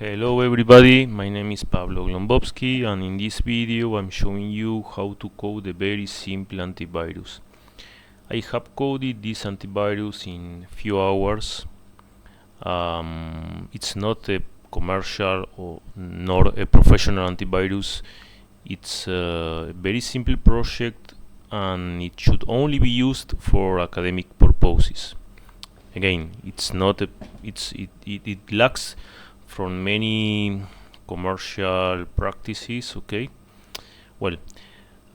Hello everybody, my name is Pablo Glombowski, and in this video I'm showing you how to code a very simple antivirus. I have coded this antivirus in few hours. It's not a commercial or nor a professional antivirus. It's a very simple project and it should only be used for academic purposes. Again, it's not a it lacks from many commercial practices. Okay, well,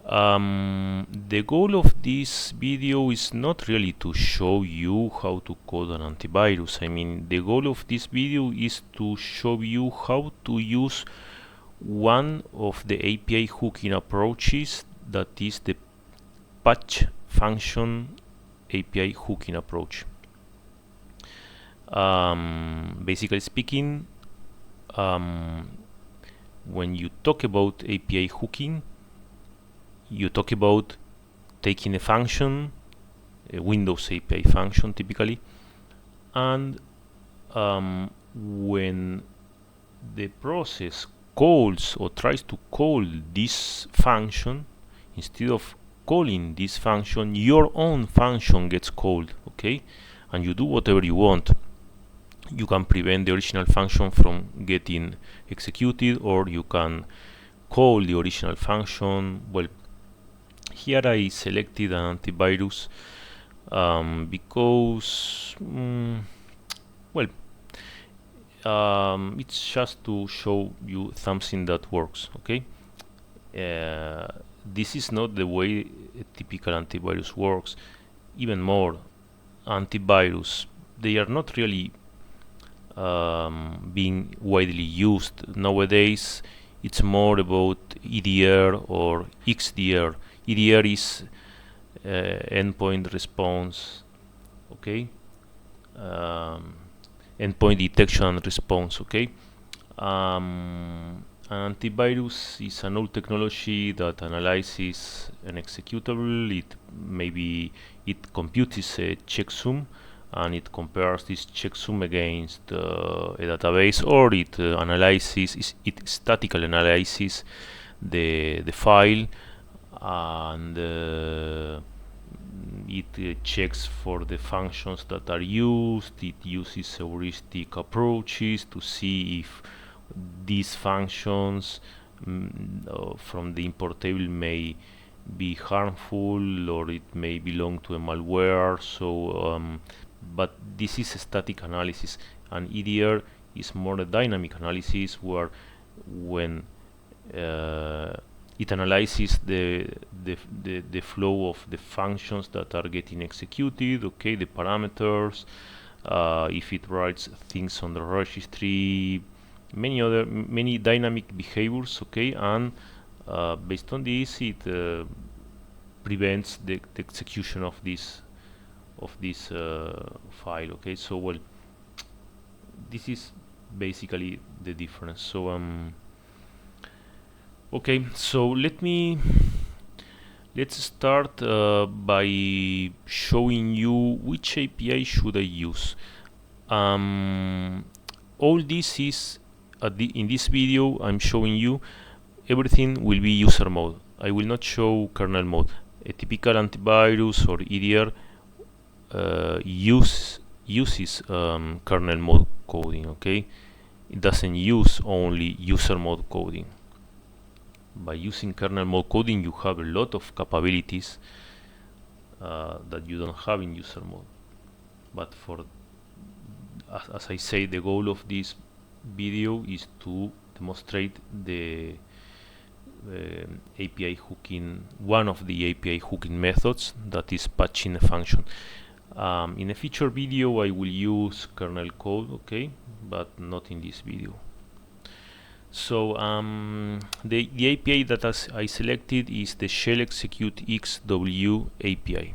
the goal of this video is not really to show you how to code an antivirus. I mean, the goal of this video is to show you how to use one of the API hooking approaches, that is the patch function API hooking approach. Basically speaking, when you talk about API hooking, you talk about taking a function, a Windows API function typically, and when the process calls or tries to call this function, instead of calling this function, your own function gets called, okay? And you do whatever you want. You can prevent the original function from getting executed, or you can call the original function. Well, here I selected an antivirus because it's just to show you something that works. Okay, this is not the way a typical antivirus works. Even more, antivirus, they are not really being widely used nowadays. It's more about EDR or XDR. EDR is endpoint response, okay, endpoint detection and response, okay. Antivirus is an old technology that analyzes an executable. It computes a checksum, and it compares this checksum against a database, or it it statically analyzes the file, and it checks for the functions that are used. It uses heuristic approaches to see if these functions from the import table may be harmful, or it may belong to a malware. So but this is a static analysis, and EDR is more a dynamic analysis, where when it analyzes the flow of the functions that are getting executed, okay, the parameters, if it writes things on the registry, many dynamic behaviors, okay, and based on this, it prevents the execution of this file. Okay, so well, this is basically the difference. So okay, so let's start by showing you which API should I use. All this is in this video I'm showing you everything will be user mode. I will not show kernel mode. A typical antivirus or EDR uses kernel mode coding, okay? It doesn't use only user mode coding. By using kernel mode coding, you have a lot of capabilities that you don't have in user mode. But as I say, the goal of this video is to demonstrate the API hooking, one of the API hooking methods, that is patching a function. In a future video I will use kernel code, okay, but not in this video. So the API that I selected is the ShellExecuteExW API.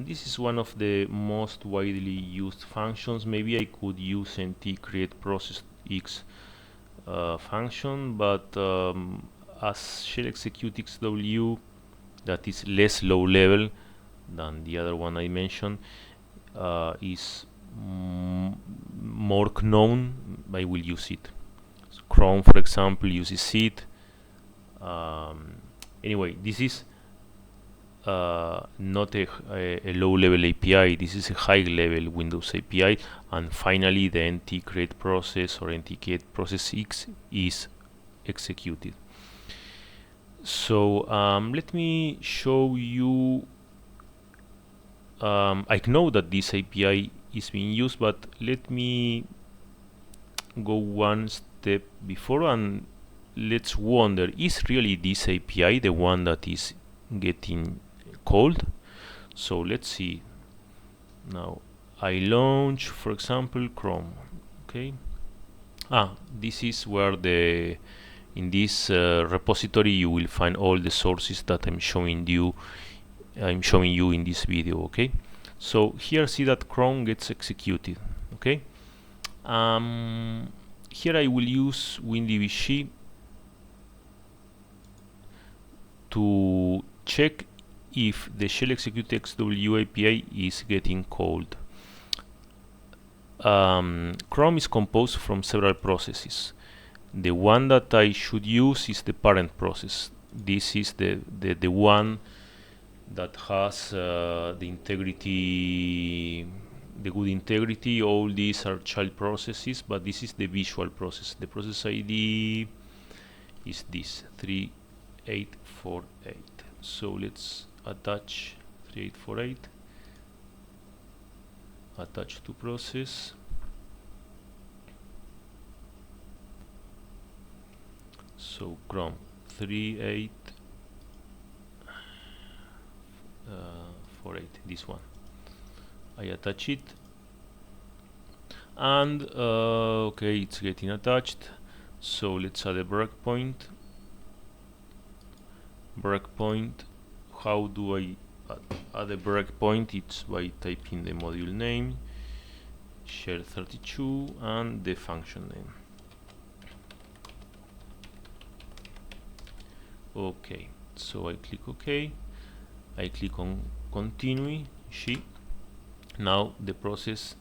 This is one of the most widely used functions. Maybe I could use ntCreateProcessX function, but as ShellExecuteExW, that is less low level than the other one I mentioned, is more known, I will use it. So Chrome, for example, uses it. Anyway, this is not a low-level API. This is a high-level Windows API. And finally, the ntcreate process or ntcreate process X is executed. So let me show you. I know that this API is being used, but let me go one step before and let's wonder, is really this API the one that is getting called? So let's see. Now I launch, for example, Chrome. Okay. This is where in this repository you will find all the sources that I'm showing you in this video. Okay. So here see that Chrome gets executed. Okay. Here I will use WinDBG to check if the ShellExecuteExW API is getting called. Chrome is composed from several processes. The one that I should use is the parent process. This is the one that has the integrity, the good integrity. All these are child processes, but this is the visual process. The process ID is this 3848. So let's attach 3848, attach to process. So Chrome 3848, this one. I attach it, and okay, it's getting attached. So let's add a breakpoint. How do I add a breakpoint? It's by typing the module name, shell32, and the function name. Okay, so I click OK. I click on continue. Now the process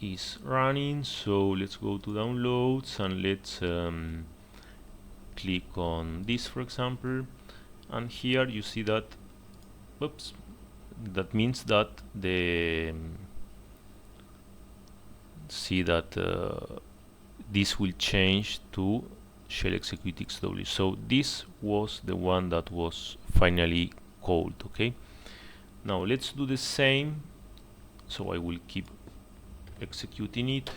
is running. So let's go to downloads and let's click on this, for example. And here you see that, oops, that means that this will change to ShellExecuteExW. So this was the one that was finally called. Okay. Now let's do the same. So I will keep executing it.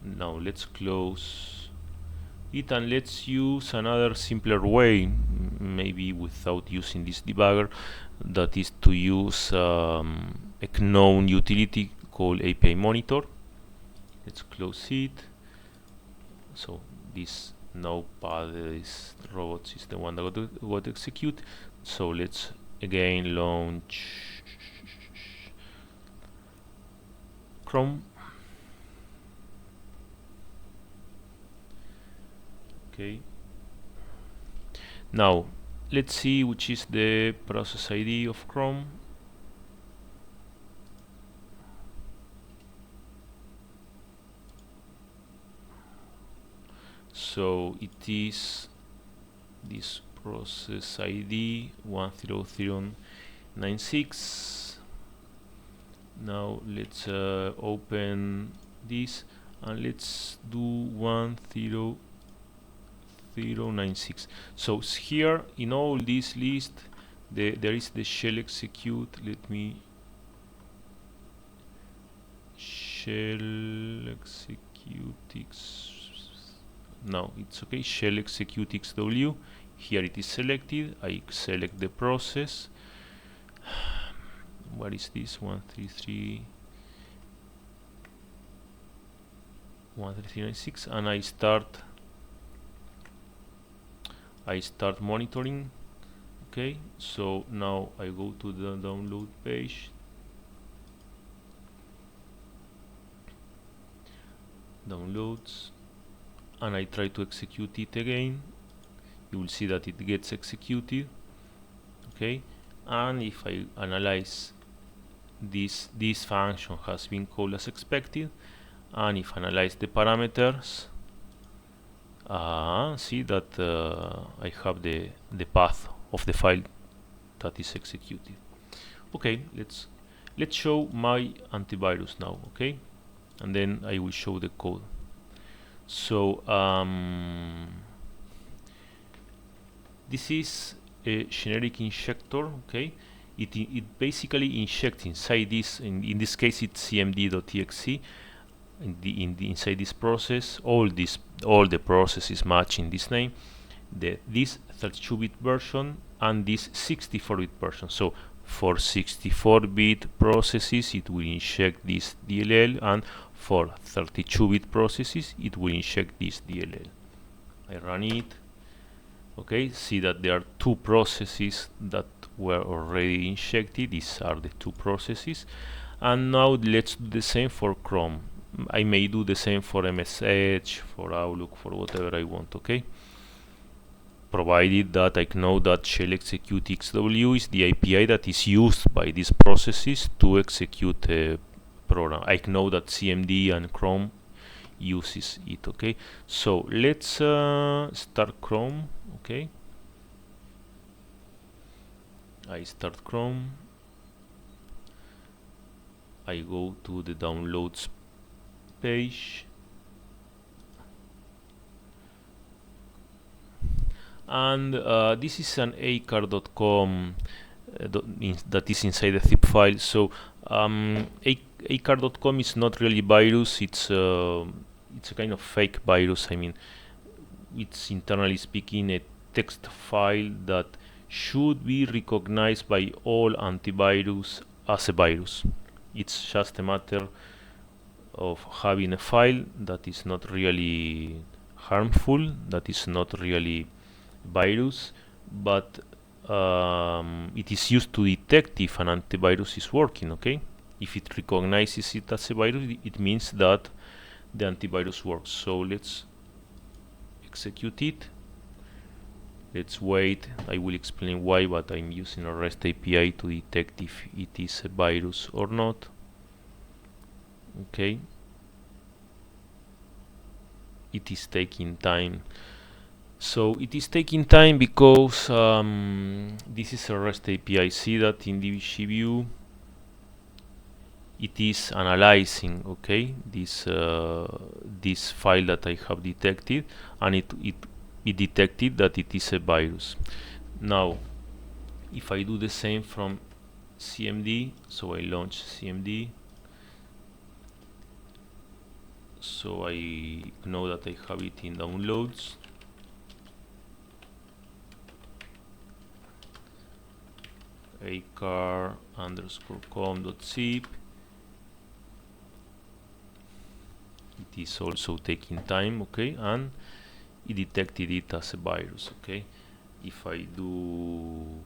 Now let's close it and let's use another simpler way, maybe without using this debugger, that is to use a known utility called API Monitor. Let's close it. So this notepad, this robots is the one that got execute. So let's again launch Chrome. Okay. Now let's see which is the process ID of Chrome. So it is this process ID 10096. Now let's open this and let's do 10096. So here in all this list there is the shell execute. Let me shell execute now it's okay, ShellExecuteExW. Here it is selected. I select the process. What is this? 13396, and I start monitoring. Okay, so now I go to the download page. Downloads, and I try to execute it again. You will see that it gets executed. Okay, and if I analyze this function has been called as expected, and if I analyze the parameters, see that I have the path of the file that is executed. Okay, let's show my antivirus now, okay, and then I will show the code. So this is a generic injector, okay. It basically injects inside this, in this case it's cmd.exe, inside this process, all the processes matching this name, this 32-bit version and this 64-bit version. So for 64-bit processes it will inject this DLL, and for 32-bit processes it will inject this DLL. I run it. Okay, see that there are two processes that were already injected. These are the two processes, and now let's do the same for Chrome. I may do the same for MS Edge, for Outlook, for whatever I want, okay? Provided that I know that ShellExecuteExW is the API that is used by these processes to execute a program. I know that CMD and Chrome uses it, okay? So let's start Chrome, okay? I start Chrome. I go to the downloads page, and this is an acar.com that is inside the zip file. So acar.com is not really virus, it's a kind of fake virus. I mean, it's internally speaking a text file that should be recognized by all antivirus as a virus. It's just a matter of having a file that is not really harmful, that is not really virus, but it is used to detect if an antivirus is working, okay? If it recognizes it as a virus, it means that the antivirus works. So let's execute it. Let's wait. I will explain why, but I'm using a REST API to detect if it is a virus or not. Okay. It is taking time. So it is taking time because this is a REST API. See that in the view it is analyzing, okay, this file that I have detected, and it detected that it is a virus. Now if I do the same from CMD, so I launch CMD, so I know that I have it in downloads. acar_com.zip. It is also taking time, okay, and it detected it as a virus, okay. If I do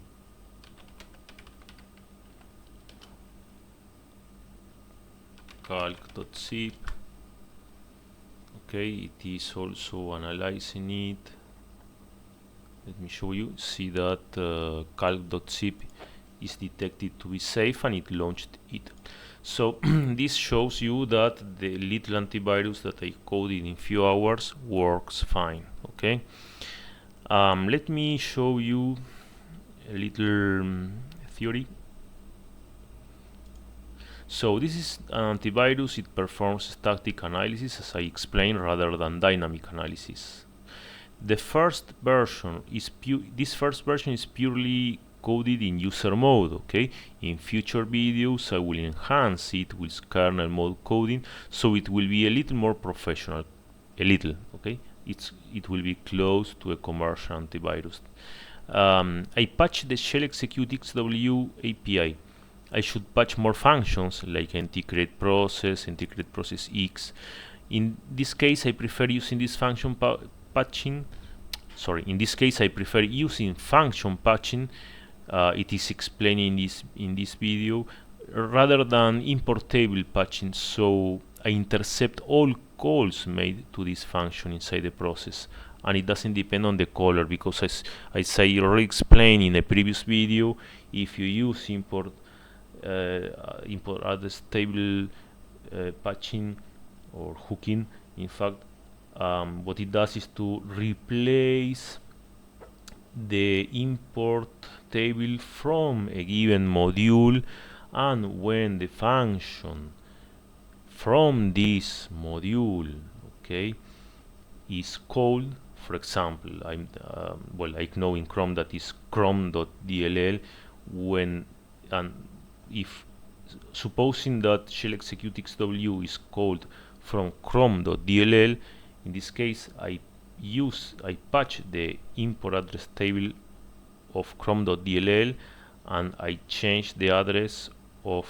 calc.zip, okay, it is also analyzing it. Let me show you. See that calc.zip is detected to be safe, and it launched it. So this shows you that the little antivirus that I coded in few hours works fine, okay. Let me show you a little theory. So this is an antivirus. It performs static analysis, as I explained, rather than dynamic analysis. The first version is purely coded in user mode, okay. In future videos I will enhance it with kernel mode coding, so it will be a little more professional, okay. It will be close to a commercial antivirus. I patched the ShellExecuteExW API. I should patch more functions like integrate process X. In this case I prefer using this function patching. In this case I prefer using function patching. It is explaining in this video, rather than importable patching. So I intercept all calls made to this function inside the process, and it doesn't depend on the caller, because as I already explained in a previous video, if you use import import address table patching or hooking. In fact, what it does is to replace the import table from a given module, and when the function from this module, okay, is called, for example, I know in Chrome that is chrome.dll. When and if supposing that ShellExecuteExW is called from chrome.dll, in this case I patch the import address table of chrome.dll, and I change the address of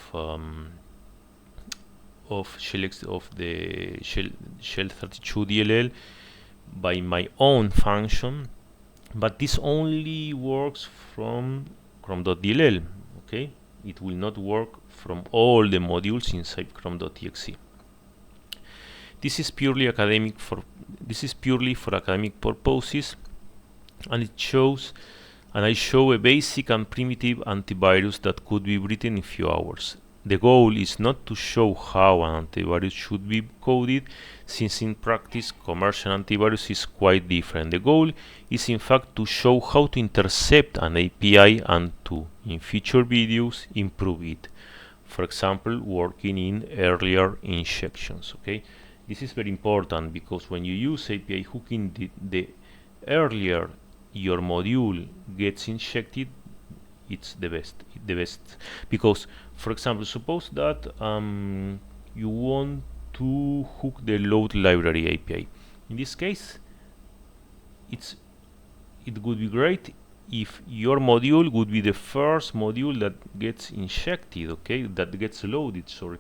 shell32dll by my own function, but this only works from chrome.dll. Okay, it will not work from all the modules inside chrome.exe. This is purely for academic purposes, and I show a basic and primitive antivirus that could be written in a few hours. The goal is not to show how an antivirus should be coded, since in practice commercial antivirus is quite different. The goal is in fact to show how to intercept an API and to, in future videos, improve it. For example, working in earlier injections. Okay, this is very important, because when you use API hooking, the earlier your module gets injected, it's the best. Because, for example, suppose that you want to hook the load library API. In this case, it would be great if your module would be the first module that gets injected, okay, that gets loaded, sorry,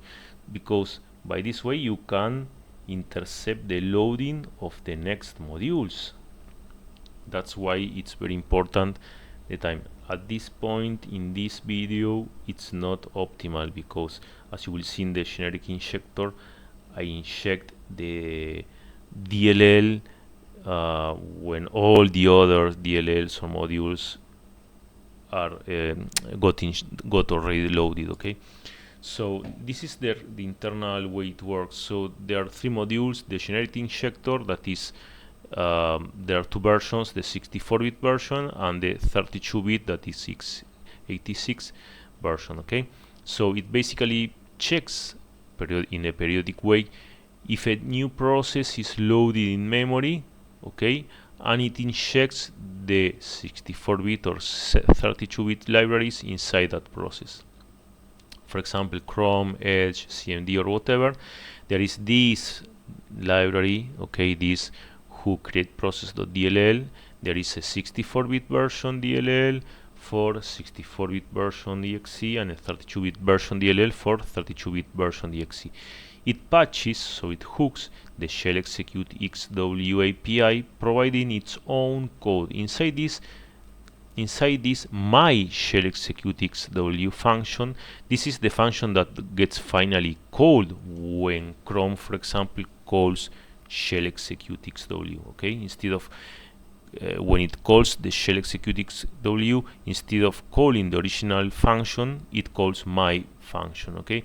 because by this way you can intercept the loading of the next modules. That's why it's very important the time. At this point in this video, it's not optimal, because as you will see in the generic injector, I inject the DLL when all the other DLLs or modules are got already loaded. Okay, so this is the internal way it works. So there are three modules: the generic injector, that is there are two versions, the 64-bit version and the 32-bit, that is 686 version. Okay, so it basically checks in a periodic way if a new process is loaded in memory, okay, and it injects the 64-bit or 32-bit libraries inside that process. For example, Chrome, Edge, CMD, or whatever, there is this library, okay, this who create process.dll. There is a 64-bit version DLL for 64-bit version exe, and a 32-bit version DLL for 32-bit version exe. It patches, so it hooks the ShellExecuteExW API, providing its own code. Inside this my ShellExecuteExW function, this is the function that gets finally called when Chrome, for example, calls ShellExecuteExW. Okay, instead of when it calls the ShellExecuteExW, instead of calling the original function, it calls my function. Okay,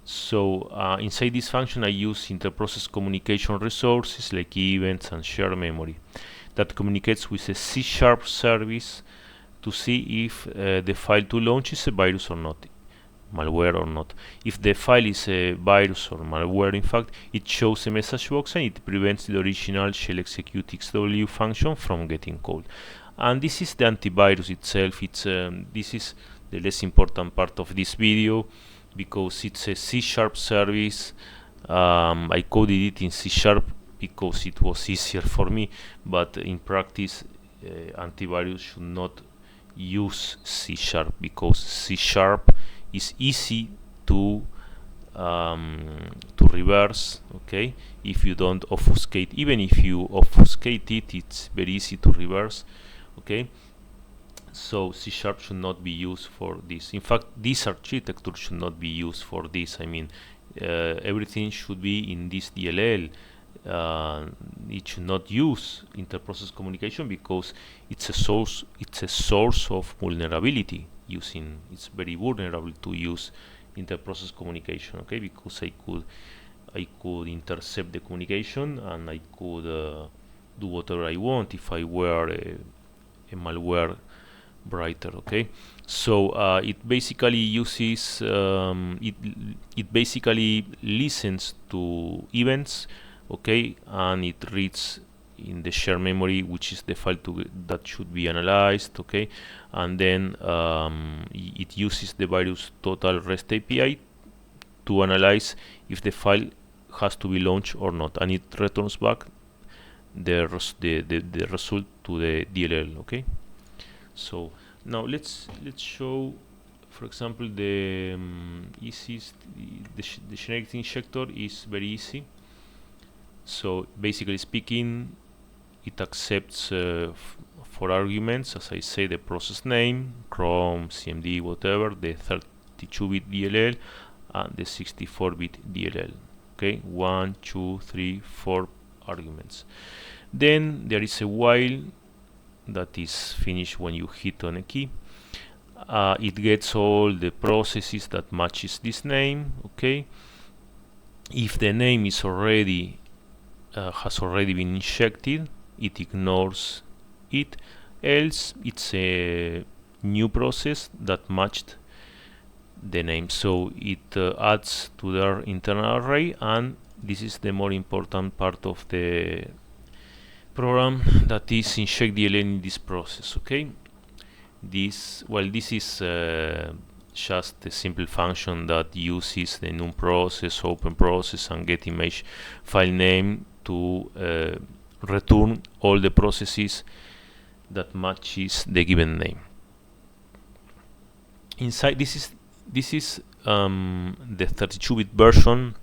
so inside this function I use interprocess communication resources like events and shared memory that communicates with a C# service to see if the file to launch is a virus or not, malware or not. If the file is a virus or malware, in fact, it shows a message box and it prevents the original ShellExecuteExW function from getting called. And this is the antivirus itself. This is the less important part of this video, because it's a C# service. I coded it in C# because it was easier for me, but in practice antivirus should not use C#, because C# is easy to reverse. Okay, if you don't obfuscate, even if you obfuscate it, it's very easy to reverse. Okay, so C# should not be used for this. In fact, this architecture should not be used for this. I mean, everything should be in this DLL. It should not use interprocess communication because it's a source of vulnerability. using, it's very vulnerable to use inter-process communication, okay, because I could intercept the communication, and I could do whatever I want if I were a malware writer, okay. So it basically uses it basically listens to events, okay, and it reads in the shared memory, which is the file that should be analyzed, okay, and then it uses the virus total REST API to analyze if the file has to be launched or not, and it returns back the result to the DLL, okay. So now let's show, for example, the easiest, the generic injector is very easy. So basically speaking, it accepts for arguments, as I say, the process name, Chrome, CMD, whatever, the 32-bit DLL and the 64-bit DLL. Okay, 1, 2, 3, 4 arguments. Then there is a while that is finished when you hit on a key. It gets all the processes that matches this name. Okay, if the name is already has already been injected, it ignores it, else it's a new process that matched the name, so it adds to their internal array, and this is the more important part of the program, that is inject DLL in this process, okay. This is just a simple function that uses the num process, open process, and get image file name to return all the processes that matches the given name. Inside this is the 32-bit version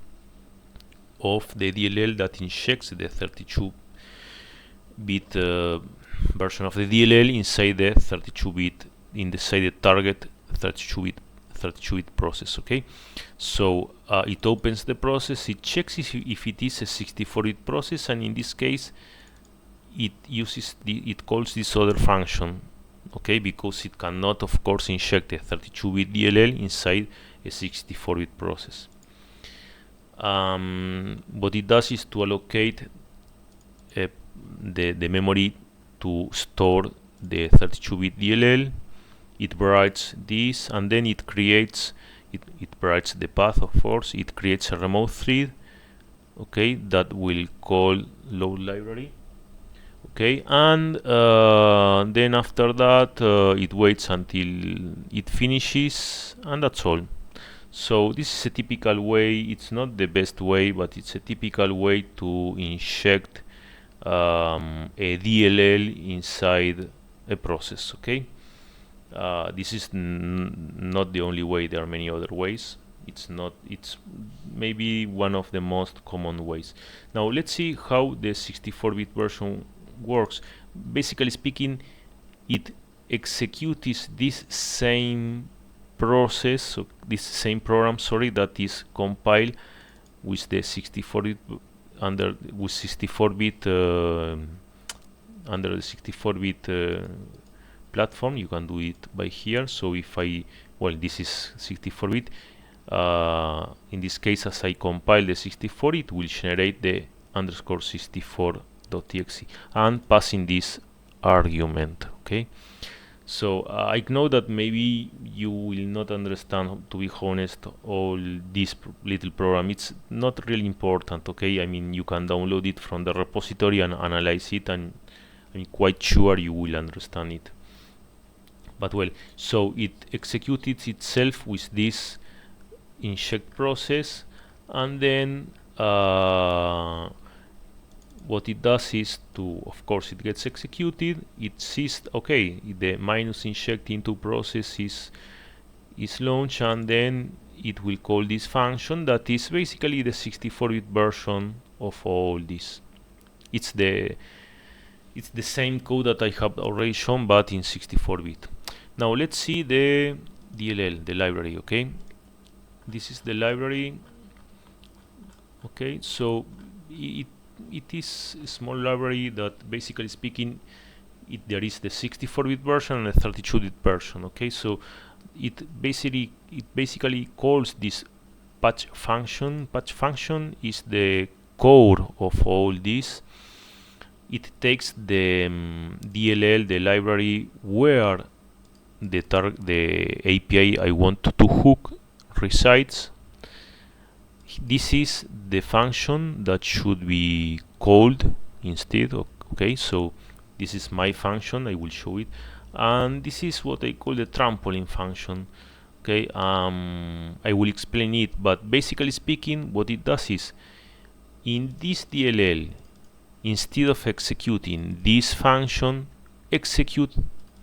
of the DLL that injects the 32-bit version of the DLL inside the 32-bit inside the target 32-bit process. Okay, so it opens the process, it checks if it is a 64-bit process, and in this case it uses it calls this other function, okay, because it cannot, of course, inject a 32-bit DLL inside a 64-bit process. What it does is to allocate the memory to store the 32-bit DLL. It writes this, and then it creates it writes the path, of course. It creates a remote thread, okay, that will call load library, okay, and then after that it waits until it finishes, and that's all. So this is a typical way. It's not the best way, but it's a typical way to inject a DLL inside a process, okay. This is not the only way. There are many other ways. It's maybe one of the most common ways. Now let's see how the 64-bit version works. Basically speaking, it executes this same process, so this same program, sorry, that is compiled with the 64-bit under the 64-bit platform. You can do it by here. So if this is 64-bit, in this case, as I compile the 64, it will generate the _64.txt and passing this argument, okay. So I know that maybe you will not understand, to be honest, all this little program. It's not really important, okay. I mean, you can download it from the repository and analyze it, and I'm quite sure you will understand it. But well, so it executes itself with this inject process, and then what it does is of course, it gets executed. It sees, okay, the minus inject into process is launched, and then it will call this function that is basically the 64-bit version of all this. It's the same code that I have already shown, but in 64-bit. Now let's see the DLL, the library, okay. This is the library, okay. So it is a small library that, basically speaking, there is the 64-bit version and the 32-bit version, okay. So it basically calls this patch function. Patch function is the core of all this. It takes the DLL, the library where the API I want to hook resides. This is the function that should be called instead. Okay, so this is my function. I will show it, and this is what I call the trampoline function. Okay, I will explain it, but basically speaking, what it does is, in this DLL, instead of executing this function, execute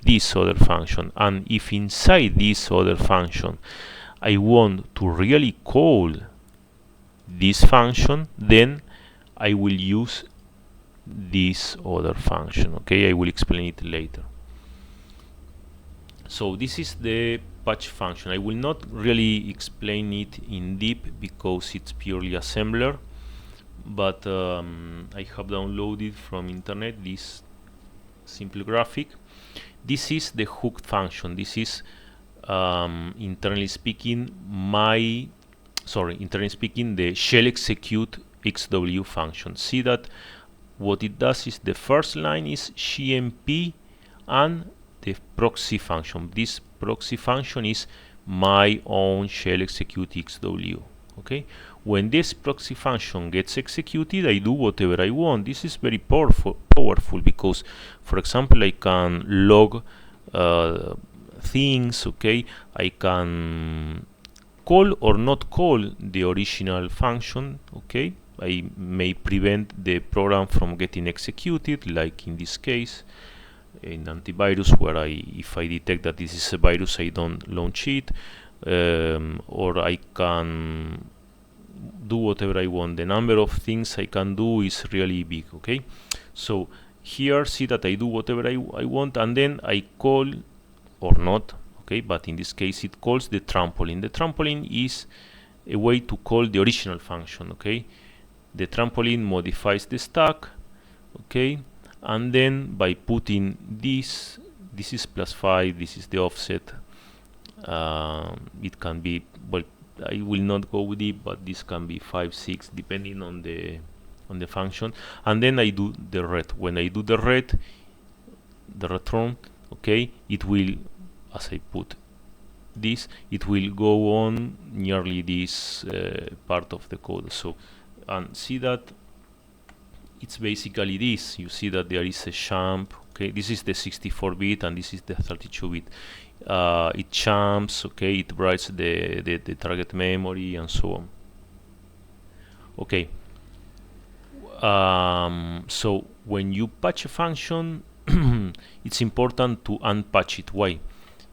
this other function. And if inside this other function I want to really call this function, then I will use this other function. Okay, I will explain it later. So this is the patch function. I will not really explain it in deep because it's purely assembler, but I have downloaded from internet this simple graphic. This is the hooked function. This is internally speaking the ShellExecuteExW function. See that what it does is the first line is CMP and the proxy function. This proxy function is my own ShellExecuteExW. Okay, when this proxy function gets executed, I do whatever I want. This is very powerful because, for example, I can log things. Okay, I can call or not call the original function. Okay, I may prevent the program from getting executed, like in this case in Antivirus, where if I detect that this is a virus, I don't launch it, or I can do whatever I want. The number of things I can do is really big. Okay, so here see that I do whatever I want, and then I call or not. Okay, but in this case it calls the trampoline. The trampoline is a way to call the original function. Okay, the trampoline modifies the stack. Okay, and then by putting this is +5, this is the offset. It can be, well, I will not go with it, but this can be 5, 6 depending on the function. And then I do the read. When I do the return, okay, it will, as I put this, it will go on nearly this part of the code. So, and see that it's basically this. You see that there is a jump. Okay, this is the 64-bit and this is the 32-bit. It jumps. Okay, it writes the target memory and so on. Okay. So when you patch a function, it's important to unpatch it. Why?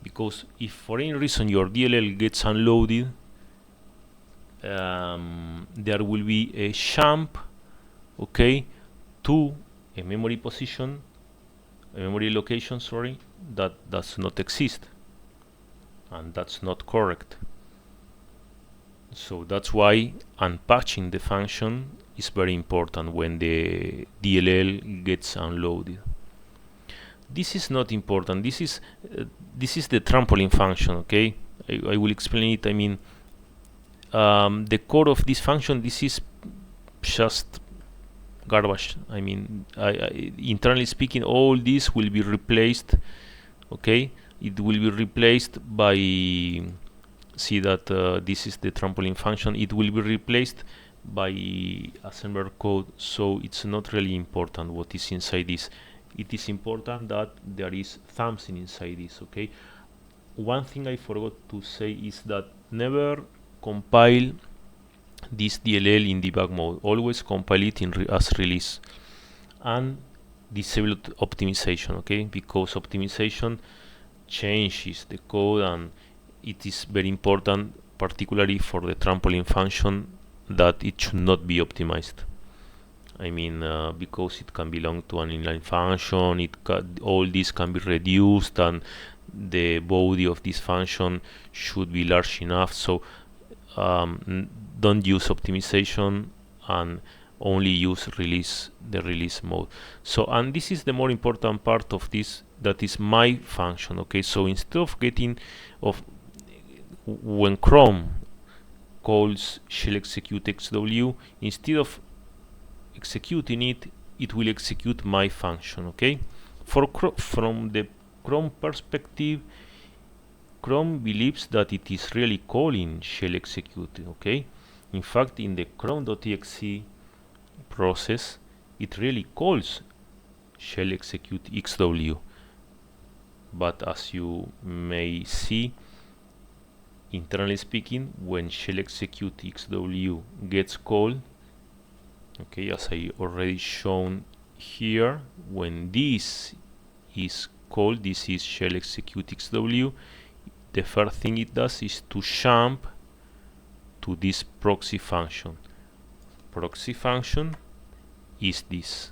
Because if for any reason your DLL gets unloaded, there will be a jump, okay, to a memory position, a memory location, sorry, that does not exist, and that's not correct. So that's why unpatching the function is very important when the DLL gets unloaded. This is not important. This is the trampoline function. Okay, I will explain it. I mean, the core of this function, this is just garbage. I mean, internally speaking, all this will be replaced. Okay, it will be replaced by, see that this is the trampoline function. It will be replaced by assembler code, so it's not really important what is inside this. It is important that there is something inside this. Okay, one thing I forgot to say is that never compile this DLL in debug mode. Always compile it in as release, and disable optimization. Okay, because optimization changes the code, and it is very important, particularly for the trampoline function, that it should not be optimized. I mean, because it can belong to an inline function, all this can be reduced, and the body of this function should be large enough. So don't use optimization and only use the release mode. So, and this is the more important part of this, that is my function. Okay, so instead of when Chrome calls ShellExecuteExW, instead of executing it, it will execute my function. Okay, from the Chrome perspective, Chrome believes that it is really calling ShellExecute. Okay, in fact, in the Chrome.exe process, it really calls ShellExecuteExW. But as you may see, internally speaking, when ShellExecuteExW gets called, okay, as I already shown here, when this is called, this is ShellExecuteExW, the first thing it does is to jump to this proxy function. Proxy function is this.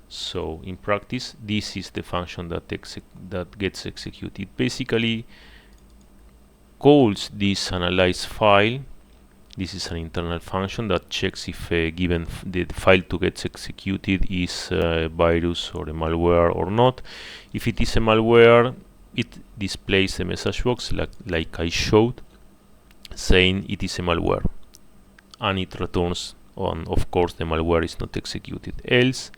So in practice, this is the function that gets executed. It basically calls this analyze file. This is an internal function that checks if given the file to get executed is a virus or a malware or not. If it is a malware, it displays a message box like I showed, saying it is a malware, and it returns on, of course, the malware is not executed. Else,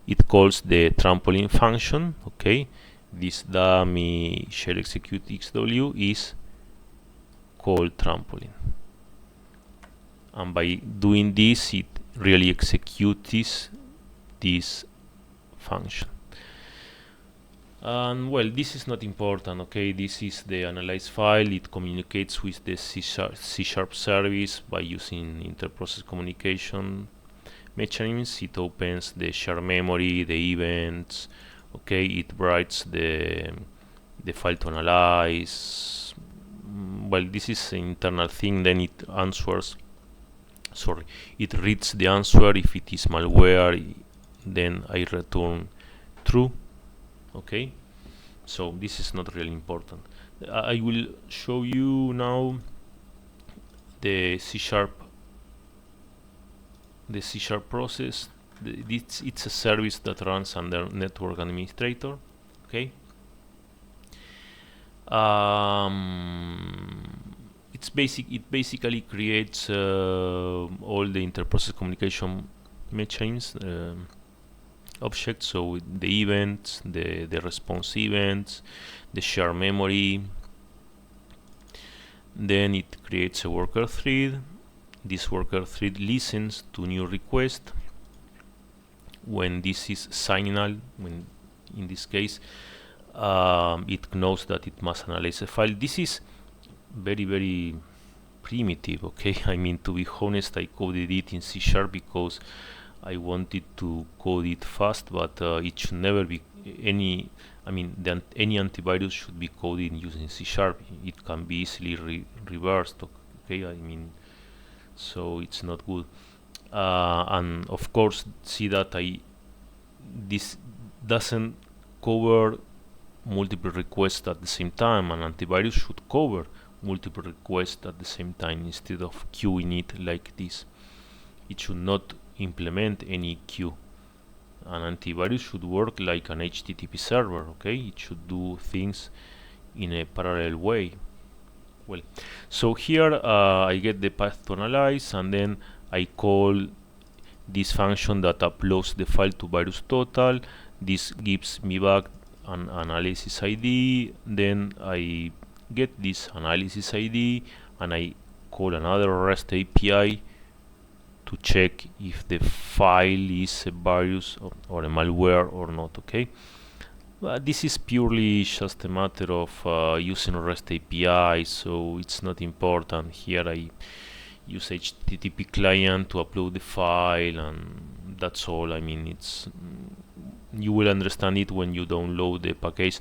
it calls the trampoline function. Okay, this dummy ShellExecuteExW is called trampoline, and by doing this, it really executes this function. And well, this is not important. Okay, this is the analyze file. It communicates with the C# service by using inter-process communication mechanisms. It opens the shared memory, the events. Okay, it writes the file to analyze. Well, this is an internal thing. Then it answers. Sorry, it reads the answer. If it is malware, then I return true. Okay, so this is not really important. I will show you now the C# process. It's a service that runs under network administrator. Okay, it basically creates all the inter-process communication mechanisms, objects, so the events, the response events, the shared memory. Then it creates a worker thread. This worker thread listens to new request. When this is signal, when in this case it knows that it must analyze a file. This is very primitive. Okay, I mean, to be honest, I coded it in C# because I wanted to code it fast, but it should never be any. I mean, any antivirus should be coded using C#. It can be easily reversed. Okay, I mean, so it's not good. And of course, see that this doesn't cover multiple requests at the same time. An antivirus should cover multiple requests at the same time instead of queuing it like this. It should not implement any queue. An antivirus should work like an HTTP server. Okay, it should do things in a parallel way. Well, so here I get the path to analyze, and then I call this function that uploads the file to VirusTotal. This gives me back an analysis ID. Then I get this analysis ID, and I call another REST API to check if the file is a virus or a malware or not. Okay, but this is purely just a matter of using REST API, so it's not important. Here I use HTTP client to upload the file, and that's all. I mean, it's you will understand it when you download the package,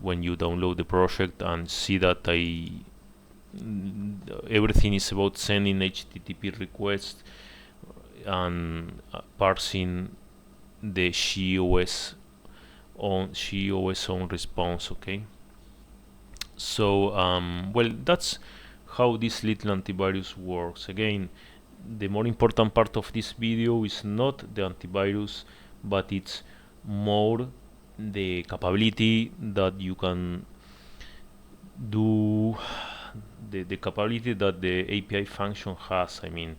when you download the project and see that everything is about sending HTTP requests and parsing the GOS on response. Okay, so well, that's how this little antivirus works. Again, the more important part of this video is not the antivirus, but it's more the capability that you can the capability that the API function has. I mean,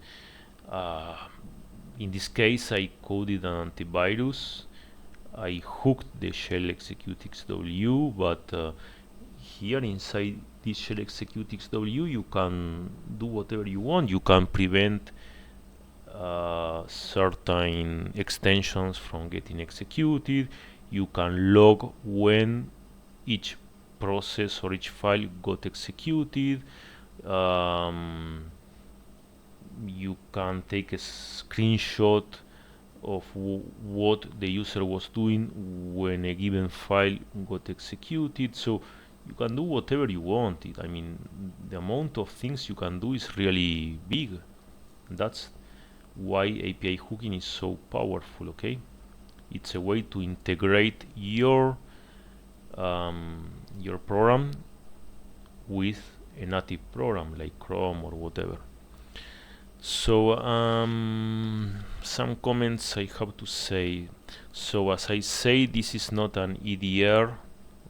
in this case, I coded an antivirus. I hooked the ShellExecuteExW, but here inside this ShellExecuteExW, you can do whatever you want. You can prevent certain extensions from getting executed. You can log when each process or each file got executed. You can take a screenshot of what the user was doing when a given file got executed. So you can do whatever you want. I mean, the amount of things you can do is really big. That's why API hooking is so powerful. Okay, it's a way to integrate your program with a native program like Chrome or whatever. So some comments I have to say. So as I say, this is not an EDR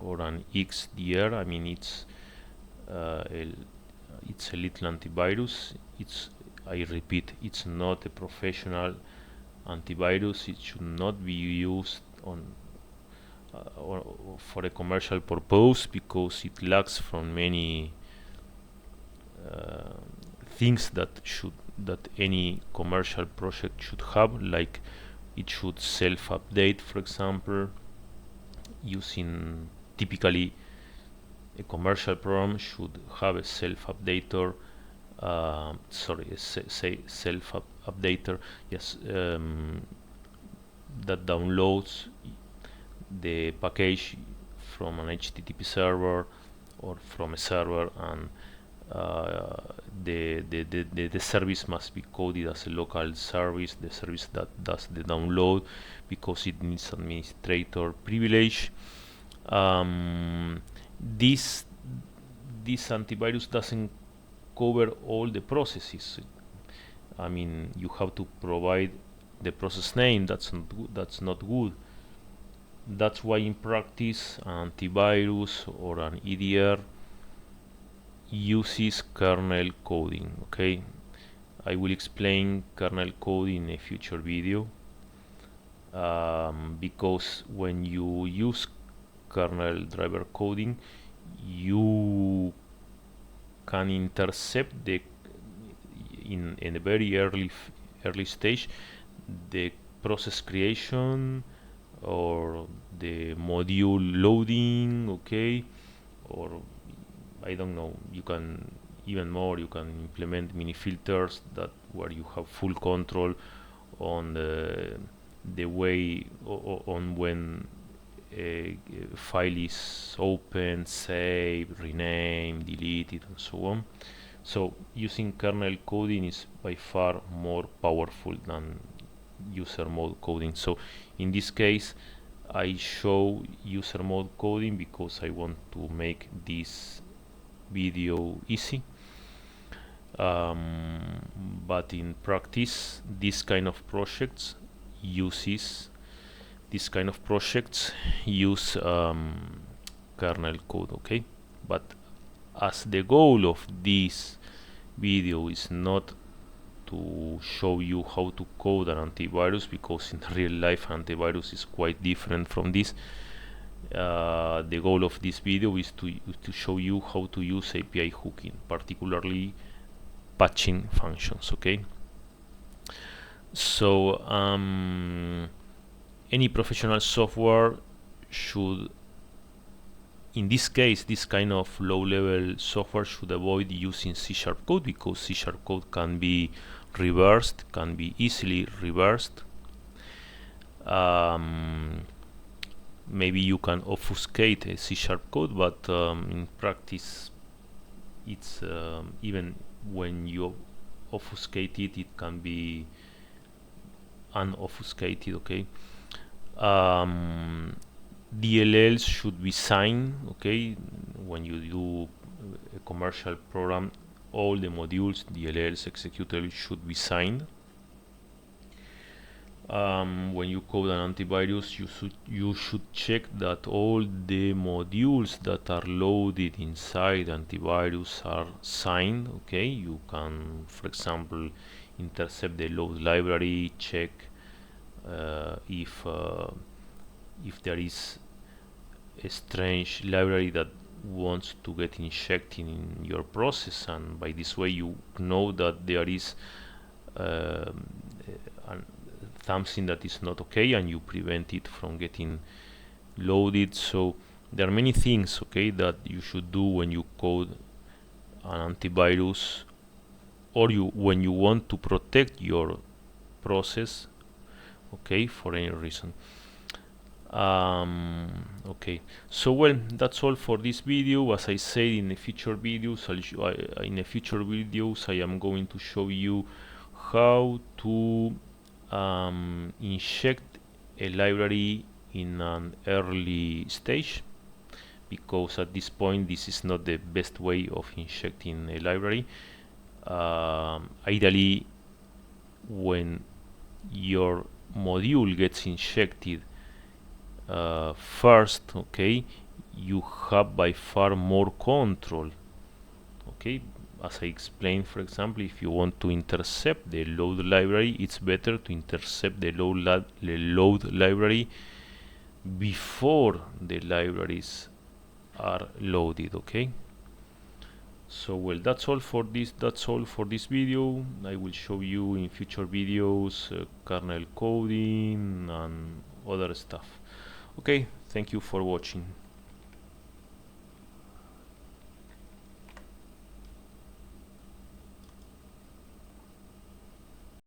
or an XDR. I mean, it's a little antivirus. I repeat, it's not a professional antivirus. It should not be used on or for a commercial purpose, because it lacks from many things that any commercial project should have, like it should self-update, for example, using typically a commercial program should have a self-updater, self-updater, yes, that downloads the package from an HTTP server or from a server, and the service must be coded as a local service, the service that does the download, because it needs administrator privilege. This antivirus doesn't cover all the processes. I mean, you have to provide the process name. That's not good. That's why in practice an antivirus or an EDR uses kernel coding. Okay, I will explain kernel coding in a future video, because when you use kernel driver coding, you can intercept in a very early stage the process creation or the module loading. Okay, or I don't know, you can even more, you can implement mini filters where you have full control on the way on when a file is opened, saved, renamed, deleted, and so on. So using kernel coding is by far more powerful than user mode coding. So in this case, I show user mode coding because I want to make this video easy. But in practice, this kind of projects use kernel code. Okay, but as the goal of this video is not to show you how to code an antivirus, because in real life antivirus is quite different from this. The goal of this video is to show you how to use API hooking, particularly patching functions. Okay, so any professional software should, in this case, this kind of low-level software should avoid using C# code, because C# code can be reversed, can be easily reversed. Maybe you can obfuscate a C# code, but in practice, it's even when you obfuscate it, it can be unobfuscated. Okay, DLLs should be signed. Okay, when you do a commercial program, all the modules, DLLs, executable, should be signed. when you code an antivirus, you should check that all the modules that are loaded inside antivirus are signed. Okay, you can, for example, intercept the load library, check if there is a strange library that wants to get injected in your process, and by this way you know that there is something that is not okay, and you prevent it from getting loaded. So there are many things, okay, that you should do when you code an antivirus, or when you want to protect your process, okay, for any reason. Okay, so well, that's all for this video. As I said, in the future videos, I am going to show you how to inject a library in an early stage, because at this point this is not the best way of injecting a library. Ideally, when your module gets injected first, okay, you have by far more control. Okay, as I explained, for example, if you want to intercept the load library, it's better to intercept the load library before the libraries are loaded. Okay, so well, that's all for this video. I will show you in future videos kernel coding and other stuff. Okay, thank you for watching.